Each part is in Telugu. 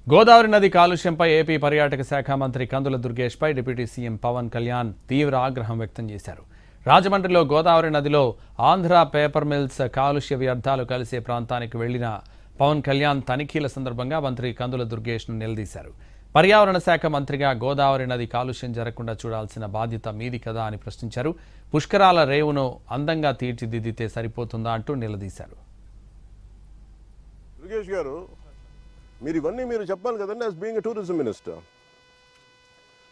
గోదావరి నది కాలుష్యంపై ఏపీ పర్యాటక శాఖ మంత్రి కందుల దుర్గేష్పై డిప్యూటీ సీఎం పవన్ కళ్యాణ్ తీవ్ర ఆగ్రహం వ్యక్తం చేశారు. రాజమండ్రిలో గోదావరి నదిలో ఆంధ్ర పేపర్ మిల్స్ కాలుష్య వ్యర్థాలు కలిసే ప్రాంతానికి వెళ్లిన పవన్ కళ్యాణ్ తనిఖీల సందర్భంగా మంత్రి కందుల దుర్గేష్ను నిలదీశారు. పర్యావరణ శాఖ మంత్రిగా గోదావరి నది కాలుష్యం జరగకుండా చూడాల్సిన బాధ్యత మీది కదా అని ప్రశ్నించారు. పుష్కరాల రేవును అందంగా తీర్చిదిద్దితే సరిపోతుందా అంటూ నిలదీశారు. దుర్గేష్ గారు, మీరు ఇవన్నీ మీరు చెప్పాలి కదండి. As being a tourism minister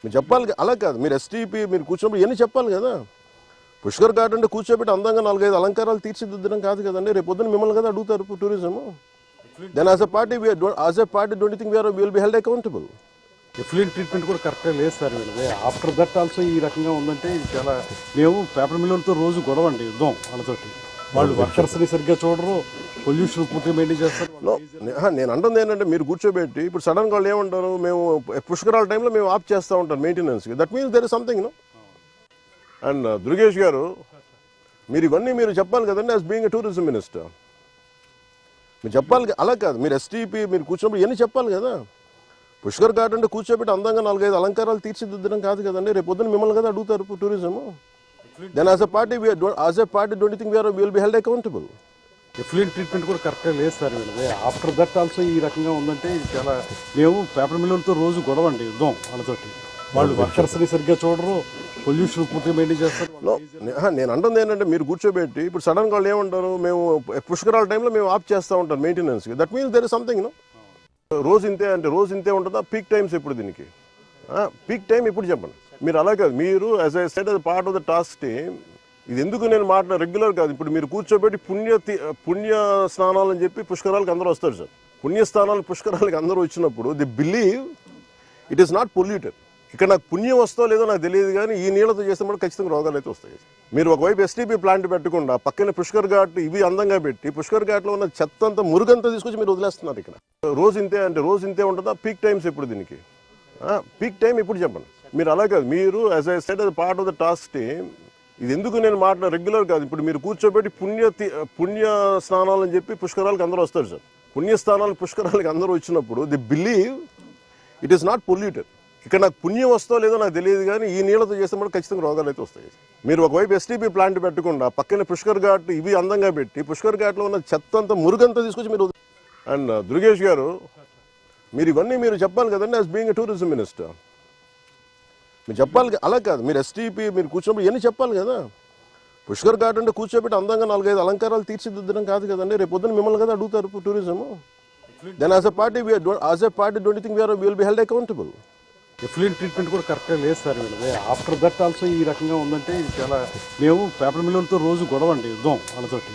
మీరు చెప్పాలి. అలా కాదు, మీరు ఎస్టీపీ మీరు కూర్చున్నప్పుడు ఇవన్నీ చెప్పాలి కదా. పుష్కర్ ఘాట్ అంటే కూర్చోబెట్టి అందంగా 4-5 అలంకారాలు తీర్చిదిద్దడం కాదు కదండి. రేపు పొద్దున మిమ్మల్ని కదా అడుగుతారు tourism. Then as a party don't think will be held accountable. Effluent treatment కూడా కరెక్ట్గా లేదు సార్ వీళ్ళది. ఆఫ్టర్ దట్ ఆల్సో ఈ రకంగా ఉందంటే ఇది చాలా, మేము పేపర్ మిల్లర్తో రోజు గొడవ అండి, యుద్ధం వాళ్ళతోటి. వాళ్ళు వర్కర్స్ని సరిగ్గా చూడరు, పొల్యూషన్ పూర్తిగా మెయింటైన్ చేస్తారు. నేను అంటుంది ఏంటంటే, మీరు కూర్చోబెట్టి ఇప్పుడు సడన్గా వాళ్ళు ఏమంటారు, మేము పుష్కరాల టైంలో మేము ఆఫ్ చేస్తూ ఉంటాం మెయింటెనెన్స్కి. That means there is something no. And Durgesh గారు, మీరు ఇవన్నీ మీరు చెప్పాలి కదండి. As being a tourism minister మీరు చెప్పాలి. అలా కాదు, మీరు ఎస్టీపీ మీరు కూర్చున్నప్పుడు ఇవన్నీ చెప్పాలి కదా. పుష్కర్ ఘాట్ అంటే కూర్చోబెట్టి అందంగా 4-5 అలంకారాలు తీర్చిదిద్దడం కాదు కదండి. రేపు పొద్దున మిమ్మల్ని కదా అడుగుతారు tourism. Then as a party don't think will be held accountable. Effluent treatment కూడా కరెక్ట్గా లేదు సార్ వీళ్ళది. ఆఫ్టర్ దట్ ఆల్సో ఈ రకంగా ఉందంటే ఇది చాలా, మేము పేపర్ మిల్లర్తో రోజు గొడవ అండి, యుద్ధం వాళ్ళతోటి. వాళ్ళు వర్కర్స్ని సరిగ్గా చూడరు, పొల్యూషన్ పూర్తిగా మెయింటైన్ చేస్తారు. నేను అంటుంది ఏంటంటే, మీరు కూర్చోబెట్టి ఇప్పుడు సడన్గా వాళ్ళు ఏమంటారు, మేము పుష్కరాల టైంలో మేము ఆఫ్ చేస్తూ ఉంటాం మెయింటెనెన్స్కి. That means there is something no. రోజు ఇంతే ఉంటుందా? పీక్ టైమ్స్ ఎప్పుడు దీనికి? పీక్ టైం ఇప్పుడు చెప్పండి. మీరు అలా కాదు, మీరు as I said as part of the task team ఇది ఎందుకు నేను రెగ్యులర్ కాదు. ఇప్పుడు మీరు కూర్చోబెట్టి పుణ్య స్నానాలు అని చెప్పి పుష్కరాలకు అందరూ వస్తారు సార్. పుణ్యస్థానాలు పుష్కరాలకు అందరూ వచ్చినప్పుడు the believe it is not polluted. ఇక్కడ నాకు పుణ్యం వస్తో లేదో నాకు తెలియదు, కానీ ఈ నీళ్ళతో చేస్తే కూడా ఖచ్చితంగా రోగాలు అయితే వస్తాయి. మీరు ఒకవైపు ఎస్టీపీ ప్లాంట్ పెట్టకుండా పక్కన పుష్కర్ ఘాట్ ఇవి అందంగా పెట్టి పుష్కర్ ఘాట్లో ఉన్న చెత్త అంతా మురుగంతా తీసుకొచ్చి మీరు వదిలేస్తున్నారు. ఇక్కడ రోజు ఇంతే ఉంటుందా? పీక్ టైమ్స్ ఎప్పుడు దీనికి? పీక్ టైం ఇప్పుడు చెప్పండి. మీరు అలా కాదు, మీరు as I said as part of the task team ఇది ఎందుకు నేను రెగ్యులర్ కాదు. ఇప్పుడు మీరు కూర్చోబెట్టి పుణ్య స్నానాలు అని చెప్పి పుష్కరాలకు అందరూ వస్తారు సార్. పుణ్యస్థానాలు పుష్కరాలకు అందరూ వచ్చినప్పుడు the believe it is not polluted. ఇక్కడ నాకు పుణ్యం వస్తో లేదో నాకు తెలియదు, కానీ ఈ నీళ్ళతో చేస్తే కూడా ఖచ్చితంగా రోగాలు అయితే వస్తాయి. మీరు ఒకవైపు ఎస్టీపీ ప్లాంట్ పెట్టకుండా పక్కన పుష్కర్ ఘాట్ ఇవి అందంగా పెట్టి పుష్కర్ ఘాట్లో ఉన్న చెత్త అంతా మురుగంతా తీసుకొచ్చి మీరు. అండ్ దుర్గేష్ గారు, మీరు ఇవన్నీ మీరు చెప్పాలి కదండి. As being a tourism minister మీరు చెప్పాలి. అలా కాదు, మీరు ఎస్టీపీ మీరు కూర్చున్నప్పుడు ఇవన్నీ చెప్పాలి కదా. పుష్కర్ ఘాట్ అంటే కూర్చోబెట్టి అందంగా 4-5 అలంకారాలు తీర్చిదిద్దడం కాదు కదండి. రేపు పొద్దున మిమ్మల్ని కదా అడుగుతారు tourism. Then as a party don't think will be held accountable. Effluent treatment కూడా కరెక్ట్గా లేదు సార్ వీళ్ళది. ఆఫ్టర్ దట్ ఆల్సో ఈ రకంగా ఉందంటే ఇది చాలా, మేము పేపర్ మిల్లర్తో రోజు గొడవ అండి, యుద్ధం వాళ్ళతోటి.